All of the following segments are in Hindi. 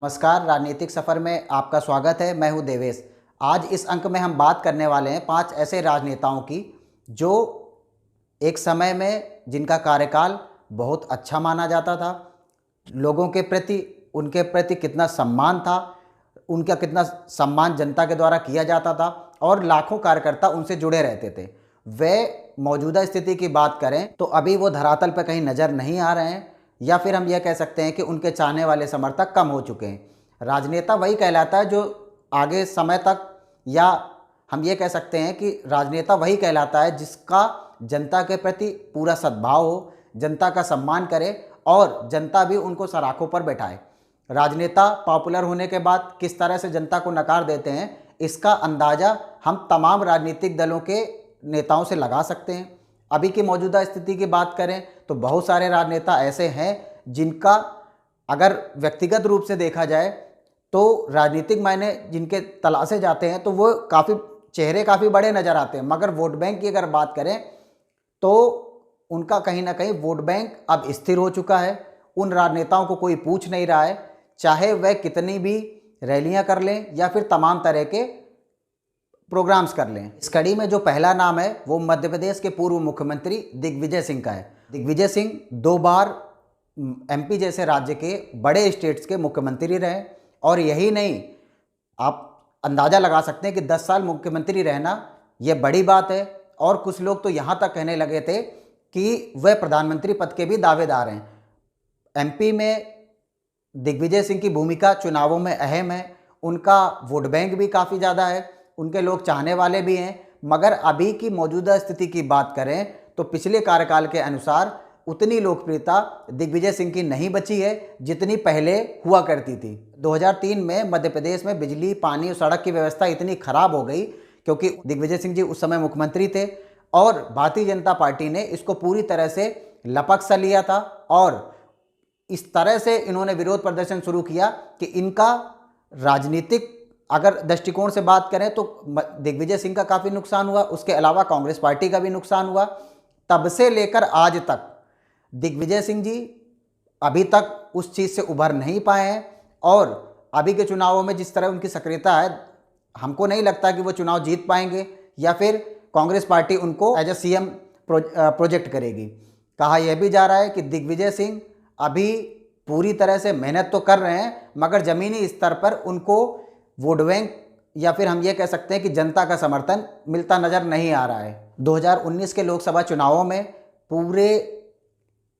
नमस्कार, राजनीतिक सफ़र में आपका स्वागत है। मैं हूं देवेश। आज इस अंक में हम बात करने वाले हैं 5 ऐसे राजनेताओं की जो एक समय में जिनका कार्यकाल बहुत अच्छा माना जाता था। लोगों के प्रति उनके प्रति कितना सम्मान था, उनका कितना सम्मान जनता के द्वारा किया जाता था और लाखों कार्यकर्ता उनसे जुड़े रहते थे। वे मौजूदा स्थिति की बात करें तो अभी वो धरातल पर कहीं नज़र नहीं आ रहे हैं, या फिर हम यह कह सकते हैं कि उनके चाहने वाले समर्थक कम हो चुके हैं। राजनेता वही कहलाता है जो आगे समय तक, या हम ये कह सकते हैं कि राजनेता वही कहलाता है जिसका जनता के प्रति पूरा सद्भाव हो, जनता का सम्मान करे और जनता भी उनको सराखों पर बैठाए। राजनेता पॉपुलर होने के बाद किस तरह से जनता को नकार देते हैं, इसका अंदाज़ा हम तमाम राजनीतिक दलों के नेताओं से लगा सकते हैं। अभी की मौजूदा स्थिति की बात करें तो बहुत सारे राजनेता ऐसे हैं जिनका अगर व्यक्तिगत रूप से देखा जाए तो राजनीतिक मायने जिनके तलाशे जाते हैं तो वो चेहरे काफ़ी बड़े नज़र आते हैं, मगर वोट बैंक की अगर बात करें तो उनका कहीं ना कहीं वोट बैंक अब स्थिर हो चुका है। उन राजनेताओं को कोई पूछ नहीं रहा है, चाहे वह कितनी भी रैलियां कर लें या फिर तमाम तरह के प्रोग्राम्स कर लें। इस कड़ी में जो पहला नाम है वो मध्य प्रदेश के पूर्व मुख्यमंत्री दिग्विजय सिंह का है। दिग्विजय सिंह 2 बार एमपी जैसे राज्य के बड़े स्टेट्स के मुख्यमंत्री रहे, और यही नहीं, आप अंदाज़ा लगा सकते हैं कि 10 साल मुख्यमंत्री रहना यह बड़ी बात है। और कुछ लोग तो यहाँ तक कहने लगे थे कि वह प्रधानमंत्री पद के भी दावेदार हैं। एमपी में दिग्विजय सिंह की भूमिका चुनावों में अहम है, उनका वोट बैंक भी काफ़ी ज़्यादा है, उनके लोग चाहने वाले भी हैं। मगर अभी की मौजूदा स्थिति की बात करें तो पिछले कार्यकाल के अनुसार उतनी लोकप्रियता दिग्विजय सिंह की नहीं बची है जितनी पहले हुआ करती थी। 2003 में मध्य प्रदेश में बिजली, पानी और सड़क की व्यवस्था इतनी खराब हो गई क्योंकि दिग्विजय सिंह जी उस समय मुख्यमंत्री थे और भारतीय जनता पार्टी ने इसको पूरी तरह से लपक सा लिया था, और इस तरह से इन्होंने विरोध प्रदर्शन शुरू किया कि इनका राजनीतिक अगर दृष्टिकोण से बात करें तो दिग्विजय सिंह का काफ़ी नुकसान हुआ, उसके अलावा कांग्रेस पार्टी का भी नुकसान हुआ। तब से लेकर आज तक दिग्विजय सिंह जी अभी तक उस चीज़ से उभर नहीं पाए हैं, और अभी के चुनावों में जिस तरह उनकी सक्रियता है, हमको नहीं लगता कि वो चुनाव जीत पाएंगे या फिर कांग्रेस पार्टी उनको एज ए सीएम प्रोजेक्ट करेगी। कहा यह भी जा रहा है कि दिग्विजय सिंह अभी पूरी तरह से मेहनत तो कर रहे हैं, मगर ज़मीनी स्तर पर उनको वोट बैंक या फिर हम ये कह सकते हैं कि जनता का समर्थन मिलता नज़र नहीं आ रहा है। 2019 के लोकसभा चुनावों में पूरे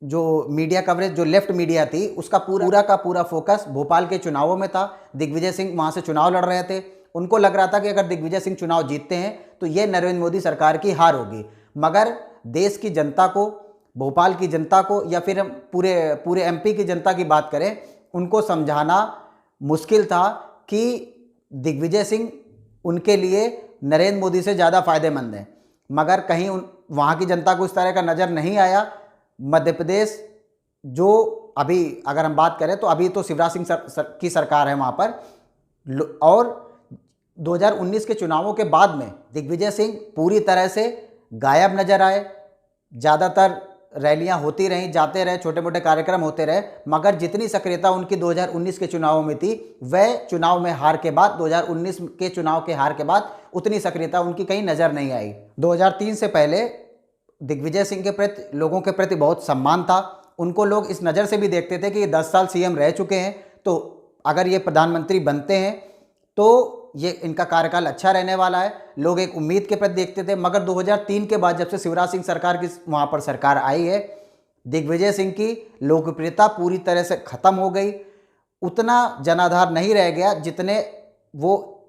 जो मीडिया कवरेज, जो लेफ्ट मीडिया थी, उसका पूरा का पूरा फोकस भोपाल के चुनावों में था। दिग्विजय सिंह वहाँ से चुनाव लड़ रहे थे, उनको लग रहा था कि अगर दिग्विजय सिंह चुनाव जीतते हैं तो ये नरेंद्र मोदी सरकार की हार होगी। मगर देश की जनता को, भोपाल की जनता को, या फिर हम पूरे एमपी की जनता की बात करें, उनको समझाना मुश्किल था कि दिग्विजय सिंह उनके लिए नरेंद्र मोदी से ज़्यादा फायदेमंद है। मगर कहीं वहाँ की जनता को इस तरह का नज़र नहीं आया। मध्य प्रदेश जो अभी अगर हम बात करें तो अभी तो शिवराज सिंह की सरकार है वहाँ पर, और 2019 के चुनावों के बाद में दिग्विजय सिंह पूरी तरह से गायब नजर आए। ज़्यादातर रैलियां होती रहीं, जाते रहे, छोटे मोटे कार्यक्रम होते रहे, मगर जितनी सक्रियता उनकी 2019 के चुनावों में थी, वह चुनाव में हार के बाद, 2019 के चुनाव के हार के बाद उतनी सक्रियता उनकी कहीं नज़र नहीं आई। 2003 से पहले दिग्विजय सिंह के प्रति लोगों के प्रति बहुत सम्मान था। उनको लोग इस नज़र से भी देखते थे कि ये 10 साल सीएम रह चुके हैं, तो अगर ये प्रधानमंत्री बनते हैं तो ये इनका कार्यकाल अच्छा रहने वाला है। लोग एक उम्मीद के प्रति देखते थे। मगर 2003 के बाद जब से शिवराज सिंह सरकार की वहाँ पर सरकार आई है, दिग्विजय सिंह की लोकप्रियता पूरी तरह से ख़त्म हो गई। उतना जनाधार नहीं रह गया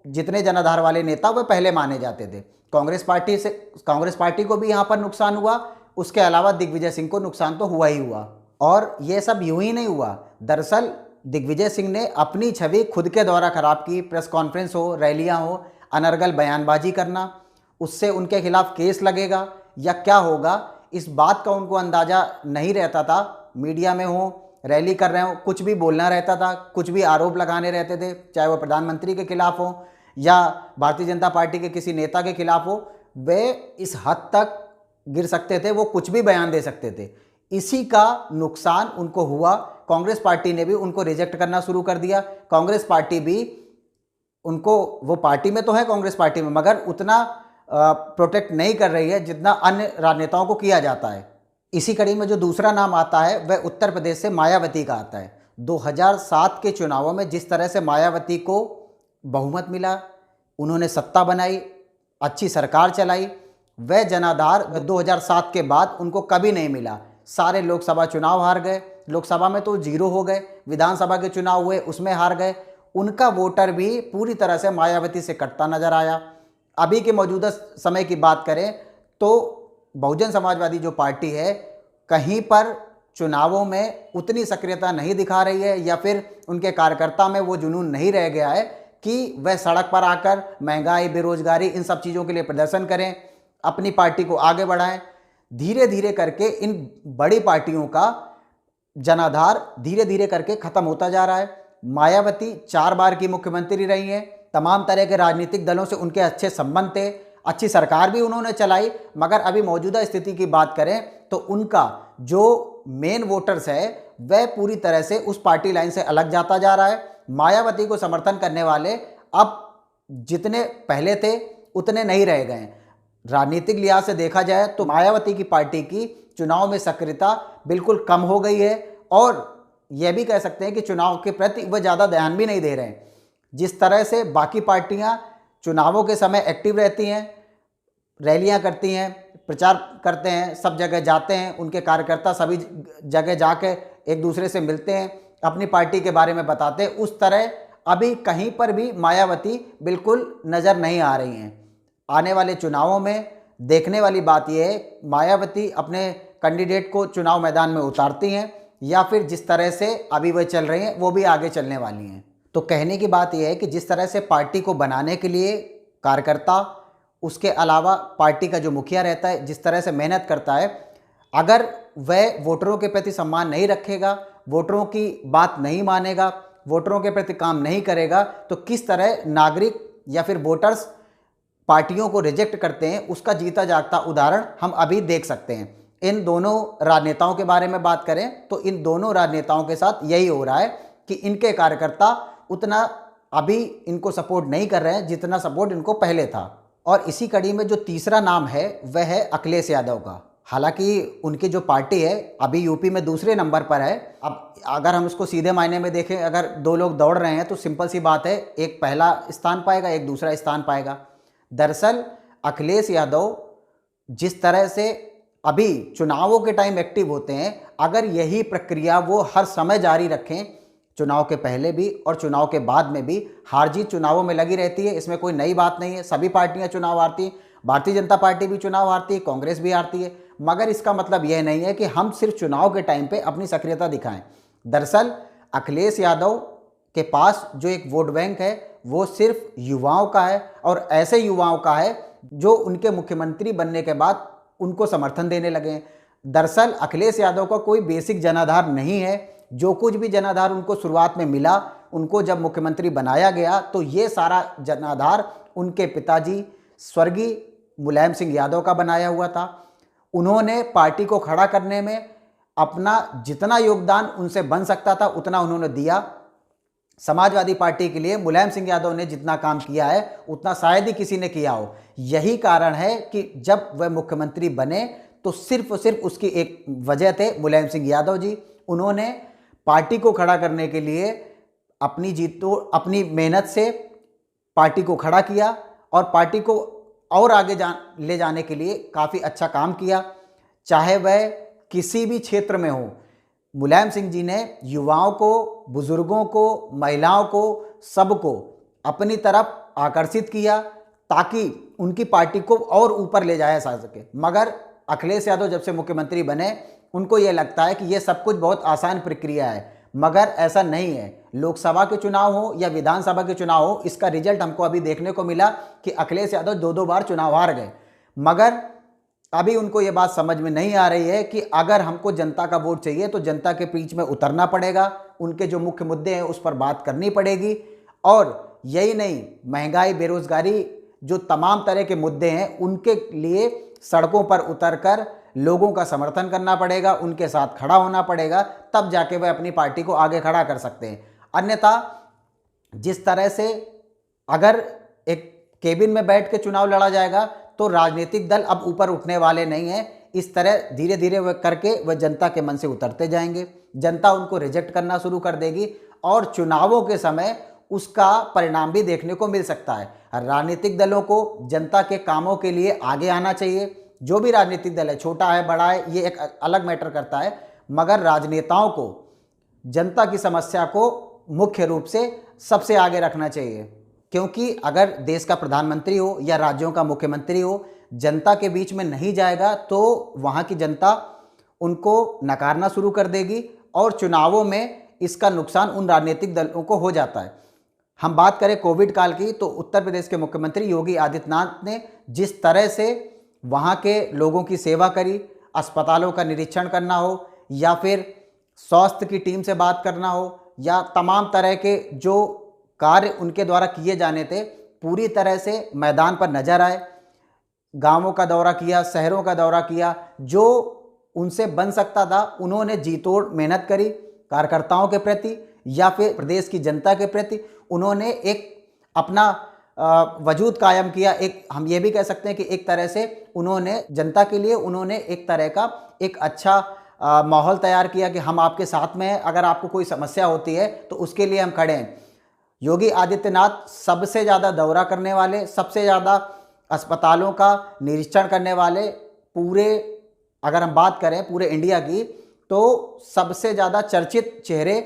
जितने जनाधार वाले नेता वो पहले माने जाते थे। कांग्रेस पार्टी को भी यहाँ पर नुकसान हुआ, उसके अलावा दिग्विजय सिंह को नुकसान तो हुआ ही हुआ। और ये सब यूं ही नहीं हुआ, दरअसल दिग्विजय सिंह ने अपनी छवि खुद के द्वारा खराब की। प्रेस कॉन्फ्रेंस हो, रैलियां हो, अनर्गल बयानबाजी करना, उससे उनके खिलाफ केस लगेगा या क्या होगा, इस बात का उनको अंदाज़ा नहीं रहता था। मीडिया में हो, रैली कर रहे हो, कुछ भी बोलना रहता था, कुछ भी आरोप लगाने रहते थे, चाहे वो प्रधानमंत्री के खिलाफ हो या भारतीय जनता पार्टी के किसी नेता के खिलाफ हो। वे इस हद तक गिर सकते थे, वो कुछ भी बयान दे सकते थे। इसी का नुकसान उनको हुआ कांग्रेस पार्टी ने भी उनको रिजेक्ट करना शुरू कर दिया। कांग्रेस पार्टी भी उनको, वो पार्टी में तो है कांग्रेस पार्टी में, मगर उतना प्रोटेक्ट नहीं कर रही है जितना अन्य राजनेताओं को किया जाता है। इसी कड़ी में जो दूसरा नाम आता है वह उत्तर प्रदेश से मायावती का आता है। 2007 के चुनावों में जिस तरह से मायावती को बहुमत मिला, उन्होंने सत्ता बनाई, अच्छी सरकार चलाई, वह जनाधार 2007 के बाद उनको कभी नहीं मिला। सारे लोकसभा चुनाव हार गए, लोकसभा में तो जीरो हो गए, विधानसभा के चुनाव हुए उसमें हार गए। उनका वोटर भी पूरी तरह से मायावती से कटता नजर आया। अभी के मौजूदा समय की बात करें तो बहुजन समाजवादी जो पार्टी है कहीं पर चुनावों में उतनी सक्रियता नहीं दिखा रही है, या फिर उनके कार्यकर्ता में वो जुनून नहीं रह गया है कि वह सड़क पर आकर महंगाई, बेरोजगारी, इन सब चीज़ों के लिए प्रदर्शन करें, अपनी पार्टी को आगे बढ़ाएं। धीरे धीरे करके इन बड़ी पार्टियों का जनाधार धीरे धीरे करके खत्म होता जा रहा है। मायावती 4 बार की मुख्यमंत्री रही हैं, तमाम तरह के राजनीतिक दलों से उनके अच्छे संबंध थे, अच्छी सरकार भी उन्होंने चलाई, मगर अभी मौजूदा स्थिति की बात करें तो उनका जो मेन वोटर्स है वह पूरी तरह से उस पार्टी लाइन से अलग जाता जा रहा है। मायावती को समर्थन करने वाले अब जितने पहले थे उतने नहीं रह गए। राजनीतिक लिहाज से देखा जाए तो मायावती की पार्टी की चुनाव में सक्रियता बिल्कुल कम हो गई है, और यह भी कह सकते हैं कि चुनाव के प्रति वह ज़्यादा ध्यान भी नहीं दे रहे हैं। जिस तरह से बाकी पार्टियां चुनावों के समय एक्टिव रहती हैं, रैलियां करती हैं, प्रचार करते हैं, सब जगह जाते हैं, उनके कार्यकर्ता सभी जगह जाके एक दूसरे से मिलते हैं, अपनी पार्टी के बारे में बताते हैं, उस तरह अभी कहीं पर भी मायावती बिल्कुल नज़र नहीं आ रही हैं। आने वाले चुनावों में देखने वाली बात यह है मायावती अपने कैंडिडेट को चुनाव मैदान में उतारती हैं, या फिर जिस तरह से अभी वह चल रही हैं वो भी आगे चलने वाली हैं। तो कहने की बात यह है कि जिस तरह से पार्टी को बनाने के लिए कार्यकर्ता, उसके अलावा पार्टी का जो मुखिया रहता है, जिस तरह से मेहनत करता है, अगर वह वोटरों के प्रति सम्मान नहीं रखेगा, वोटरों की बात नहीं मानेगा, वोटरों के प्रति काम नहीं करेगा, तो किस तरह नागरिक या फिर वोटर्स पार्टियों को रिजेक्ट करते हैं, उसका जीता जागता उदाहरण हम अभी देख सकते हैं। इन दोनों राजनेताओं के बारे में बात करें तो इन दोनों राजनेताओं के साथ यही हो रहा है कि इनके कार्यकर्ता उतना अभी इनको सपोर्ट नहीं कर रहे हैं जितना सपोर्ट इनको पहले था। और इसी कड़ी में जो तीसरा नाम है वह है अखिलेश यादव का। हालांकि उनकी जो पार्टी है अभी यूपी में दूसरे नंबर पर है। अब अगर हम इसको सीधे मायने में देखें, अगर 2 लोग दौड़ रहे हैं तो सिंपल सी बात है, एक पहला स्थान पाएगा, एक दूसरा स्थान पाएगा। दरअसल अखिलेश यादव जिस तरह से अभी चुनावों के टाइम एक्टिव होते हैं, अगर यही प्रक्रिया वो हर समय जारी रखें, चुनाव के पहले भी और चुनाव के बाद में भी हार जीत चुनावों में लगी रहती है, इसमें कोई नई बात नहीं है। सभी पार्टियां चुनाव हारती हैं, भारतीय जनता पार्टी भी चुनाव हारती है, कांग्रेस भी हारती है, मगर इसका मतलब यह नहीं है कि हम सिर्फ चुनाव के टाइम पे अपनी सक्रियता दिखाएं। दरअसल अखिलेश यादव के पास जो एक वोट बैंक है वो सिर्फ युवाओं का है, और ऐसे युवाओं का है जो उनके मुख्यमंत्री बनने के बाद उनको समर्थन देने लगे हैं। दरअसल अखिलेश यादव का कोई बेसिक जनाधार नहीं है। जो कुछ भी जनाधार उनको शुरुआत में मिला, उनको जब मुख्यमंत्री बनाया गया तो ये सारा जनाधार उनके पिताजी स्वर्गीय मुलायम सिंह यादव का बनाया हुआ था। उन्होंने पार्टी को खड़ा करने में अपना जितना योगदान उनसे बन सकता था उतना उन्होंने दिया। समाजवादी पार्टी के लिए मुलायम सिंह यादव ने जितना काम किया है उतना शायद ही किसी ने किया हो। यही कारण है कि जब वह मुख्यमंत्री बने तो सिर्फ और सिर्फ उसकी एक वजह थे मुलायम सिंह यादव जी। उन्होंने पार्टी को खड़ा करने के लिए अपनी मेहनत से पार्टी को खड़ा किया, और पार्टी को और आगे ले जाने के लिए काफ़ी अच्छा काम किया, चाहे वह किसी भी क्षेत्र में हो। मुलायम सिंह जी ने युवाओं को, बुजुर्गों को, महिलाओं को, सबको अपनी तरफ आकर्षित किया ताकि उनकी पार्टी को और ऊपर ले जाया जा सके। मगर अखिलेश यादव जब से मुख्यमंत्री बने उनको ये लगता है कि ये सब कुछ बहुत आसान प्रक्रिया है, मगर ऐसा नहीं है। लोकसभा के चुनाव हो या विधानसभा के चुनाव हो, इसका रिजल्ट हमको अभी देखने को मिला कि अखिलेश यादव 2-2 बार चुनाव हार गए। मगर अभी उनको ये बात समझ में नहीं आ रही है कि अगर हमको जनता का वोट चाहिए तो जनता के बीच में उतरना पड़ेगा, उनके जो मुख्य मुद्दे हैं उस पर बात करनी पड़ेगी। और यही नहीं, महंगाई, बेरोजगारी, जो तमाम तरह के मुद्दे हैं उनके लिए सड़कों पर उतरकर लोगों का समर्थन करना पड़ेगा, उनके साथ खड़ा होना पड़ेगा, तब जाके वह अपनी पार्टी को आगे खड़ा कर सकते हैं। अन्यथा जिस तरह से अगर एक केबिन में बैठ के चुनाव लड़ा जाएगा तो राजनीतिक दल अब ऊपर उठने वाले नहीं हैं। इस तरह धीरे धीरे वह करके वह जनता के मन से उतरते जाएंगे, जनता उनको रिजेक्ट करना शुरू कर देगी और चुनावों के समय उसका परिणाम भी देखने को मिल सकता है। राजनीतिक दलों को जनता के कामों के लिए आगे आना चाहिए। जो भी राजनीतिक दल है, छोटा है बड़ा है, ये एक अलग मैटर करता है, मगर राजनेताओं को जनता की समस्या को मुख्य रूप से सबसे आगे रखना चाहिए। क्योंकि अगर देश का प्रधानमंत्री हो या राज्यों का मुख्यमंत्री हो, जनता के बीच में नहीं जाएगा तो वहाँ की जनता उनको नकारना शुरू कर देगी और चुनावों में इसका नुकसान उन राजनीतिक दलों को हो जाता है। हम बात करें कोविड काल की, तो उत्तर प्रदेश के मुख्यमंत्री योगी आदित्यनाथ ने जिस तरह से वहाँ के लोगों की सेवा करी, अस्पतालों का निरीक्षण करना हो या फिर स्वास्थ्य की टीम से बात करना हो या तमाम तरह के जो कार्य उनके द्वारा किए जाने थे, पूरी तरह से मैदान पर नजर आए। गांवों का दौरा किया, शहरों का दौरा किया, जो उनसे बन सकता था उन्होंने जी तोड़ मेहनत करी कार्यकर्ताओं के प्रति या फिर प्रदेश की जनता के प्रति। उन्होंने एक अपना वजूद कायम किया। एक हम ये भी कह सकते हैं कि एक तरह से उन्होंने जनता के लिए उन्होंने एक तरह का एक अच्छा माहौल तैयार किया कि हम आपके साथ में हैं, अगर आपको कोई समस्या होती है तो उसके लिए हम खड़े हैं। योगी आदित्यनाथ सबसे ज़्यादा दौरा करने वाले, सबसे ज़्यादा अस्पतालों का निरीक्षण करने वाले, पूरे अगर हम बात करें पूरे इंडिया की, तो सबसे ज़्यादा चर्चित चेहरे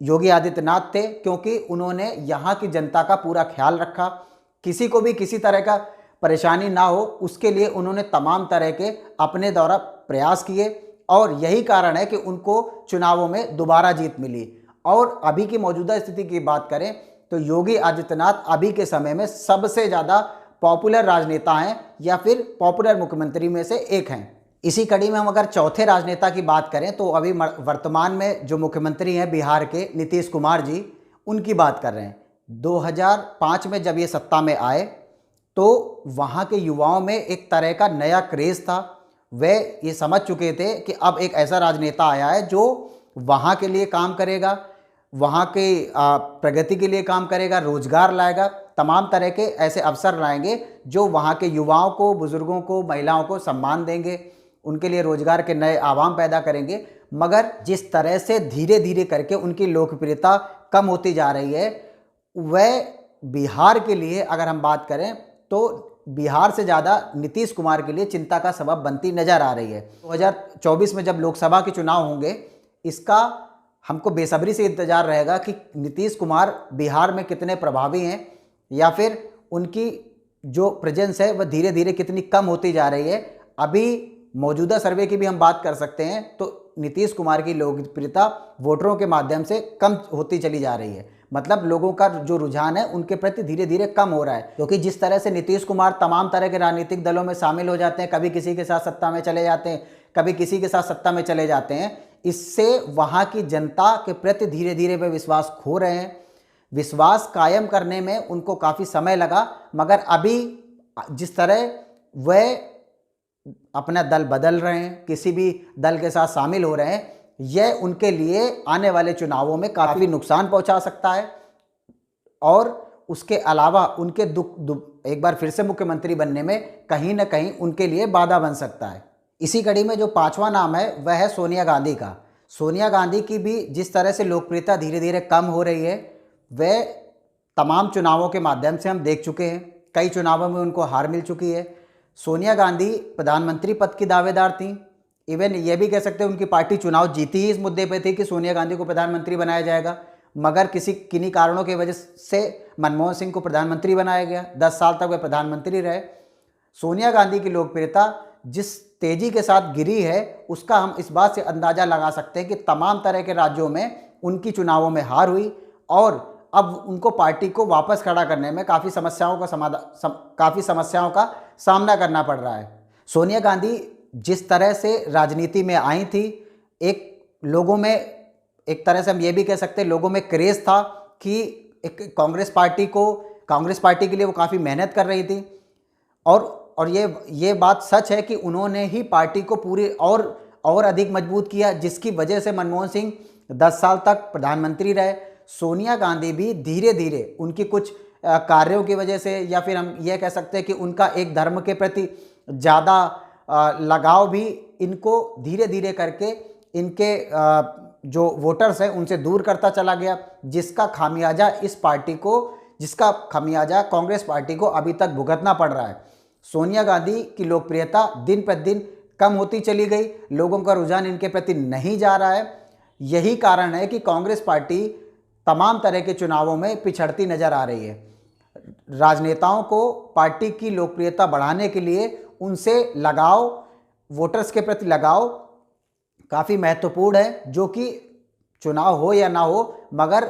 योगी आदित्यनाथ थे, क्योंकि उन्होंने यहाँ की जनता का पूरा ख्याल रखा। किसी को भी किसी तरह का परेशानी ना हो, उसके लिए उन्होंने तमाम तरह के अपने द्वारा प्रयास किए और यही कारण है कि उनको चुनावों में दोबारा जीत मिली। और अभी की मौजूदा स्थिति की बात करें तो योगी आदित्यनाथ अभी के समय में सबसे ज़्यादा पॉपुलर राजनेता हैं या फिर पॉपुलर मुख्यमंत्री में से एक हैं। इसी कड़ी में हम अगर चौथे राजनेता की बात करें तो अभी वर्तमान में जो मुख्यमंत्री हैं बिहार के नीतीश कुमार जी, उनकी बात कर रहे हैं। 2005 में जब ये सत्ता में आए तो वहाँ के युवाओं में एक तरह का नया क्रेज़ था। वे ये समझ चुके थे कि अब एक ऐसा राजनेता आया है जो वहाँ के लिए काम करेगा, वहाँ के प्रगति के लिए काम करेगा, रोजगार लाएगा, तमाम तरह के ऐसे अवसर लाएंगे जो वहाँ के युवाओं को, बुजुर्गों को, महिलाओं को सम्मान देंगे, उनके लिए रोजगार के नए आवाम पैदा करेंगे। मगर जिस तरह से धीरे धीरे करके उनकी लोकप्रियता कम होती जा रही है, वह बिहार के लिए अगर हम बात करें तो बिहार से ज़्यादा नीतीश कुमार के लिए चिंता का सबब बनती नज़र आ रही है। 2024 में जब लोकसभा के चुनाव होंगे, इसका हमको बेसब्री से इंतज़ार रहेगा कि नीतीश कुमार बिहार में कितने प्रभावी हैं या फिर उनकी जो प्रेजेंस है वह धीरे धीरे कितनी कम होती जा रही है। अभी मौजूदा सर्वे की भी हम बात कर सकते हैं तो नीतीश कुमार की लोकप्रियता वोटरों के माध्यम से कम होती चली जा रही है। मतलब लोगों का जो रुझान है उनके प्रति धीरे धीरे कम हो रहा है, क्योंकि जिस तरह से नीतीश कुमार तमाम तरह के राजनीतिक दलों में शामिल हो जाते हैं, कभी किसी के साथ सत्ता में चले जाते हैं, कभी किसी के साथ सत्ता में चले जाते हैं, इससे वहाँ की जनता के प्रति धीरे धीरे वे विश्वास खो रहे हैं। विश्वास कायम करने में उनको काफ़ी समय लगा, मगर अभी जिस तरह वह अपना दल बदल रहे हैं, किसी भी दल के साथ शामिल हो रहे हैं, यह उनके लिए आने वाले चुनावों में काफ़ी नुकसान पहुंचा सकता है और उसके अलावा उनके एक बार फिर से मुख्यमंत्री बनने में कहीं ना कहीं उनके लिए बाधा बन सकता है। इसी कड़ी में जो पांचवा नाम है वह है सोनिया गांधी का। सोनिया गांधी की भी जिस तरह से लोकप्रियता धीरे धीरे कम हो रही है, वह तमाम चुनावों के माध्यम से हम देख चुके हैं, कई चुनावों में उनको हार मिल चुकी है। सोनिया गांधी प्रधानमंत्री पद की दावेदार थीं। इवन ये भी कह सकते हैं उनकी पार्टी चुनाव जीती ही इस मुद्दे पे थी कि सोनिया गांधी को प्रधानमंत्री बनाया जाएगा, मगर किन्हीं कारणों की वजह से मनमोहन सिंह को प्रधानमंत्री बनाया गया। 10 साल तक वे प्रधानमंत्री रहे। सोनिया गांधी की लोकप्रियता जिस तेजी के साथ गिरी है, उसका हम इस बात से अंदाज़ा लगा सकते हैं कि तमाम तरह के राज्यों में उनकी चुनावों में हार हुई और अब उनको पार्टी को वापस खड़ा करने में काफ़ी समस्याओं का सामना करना पड़ रहा है। सोनिया गांधी जिस तरह से राजनीति में आई थी, एक लोगों में एक तरह से हम ये भी कह सकते हैं लोगों में क्रेज़ था कि एक कांग्रेस पार्टी के लिए वो काफ़ी मेहनत कर रही थी और ये बात सच है कि उन्होंने ही पार्टी को पूरी और अधिक मजबूत किया, जिसकी वजह से मनमोहन सिंह 10 साल तक प्रधानमंत्री रहे। सोनिया गांधी भी धीरे धीरे उनकी कुछ कार्यों की वजह से, या फिर हम यह कह सकते हैं कि उनका एक धर्म के प्रति ज़्यादा लगाव भी इनको धीरे धीरे करके इनके जो वोटर्स हैं उनसे दूर करता चला गया, जिसका खामियाजा कांग्रेस पार्टी को अभी तक भुगतना पड़ रहा है। सोनिया गांधी की लोकप्रियता दिन प्रतिदिन कम होती चली गई, लोगों का रुझान इनके प्रति नहीं जा रहा है। यही कारण है कि कांग्रेस पार्टी तमाम तरह के चुनावों में पिछड़ती नजर आ रही है। राजनेताओं को पार्टी की लोकप्रियता बढ़ाने के लिए उनसे लगाव, वोटर्स के प्रति लगाव काफ़ी महत्वपूर्ण है, जो कि चुनाव हो या ना हो मगर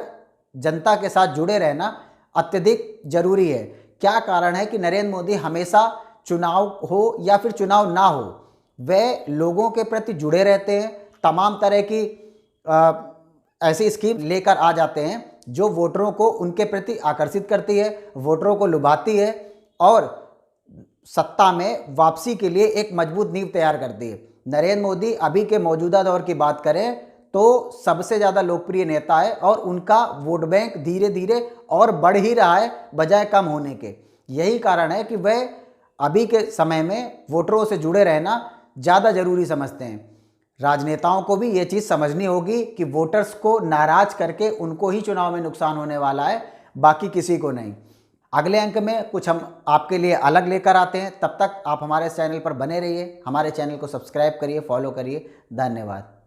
जनता के साथ जुड़े रहना अत्यधिक जरूरी है। क्या कारण है कि नरेंद्र मोदी हमेशा चुनाव हो या फिर चुनाव ना हो वे लोगों के प्रति जुड़े रहते हैं, तमाम तरह की ऐसी स्कीम लेकर आ जाते हैं जो वोटरों को उनके प्रति आकर्षित करती है, वोटरों को लुभाती है और सत्ता में वापसी के लिए एक मजबूत नींव तैयार करती है। नरेंद्र मोदी अभी के मौजूदा दौर की बात करें तो सबसे ज़्यादा लोकप्रिय नेता है और उनका वोट बैंक धीरे धीरे और बढ़ ही रहा है बजाय कम होने के। यही कारण है कि वह अभी के समय में वोटरों से जुड़े रहना ज़्यादा ज़रूरी समझते हैं। राजनेताओं को भी ये चीज़ समझनी होगी कि वोटर्स को नाराज़ करके उनको ही चुनाव में नुकसान होने वाला है, बाकी किसी को नहीं। अगले अंक में कुछ हम आपके लिए अलग लेकर आते हैं। तब तक आप हमारे चैनल पर बने रहिए, हमारे चैनल को सब्सक्राइब करिए, फॉलो करिए। धन्यवाद।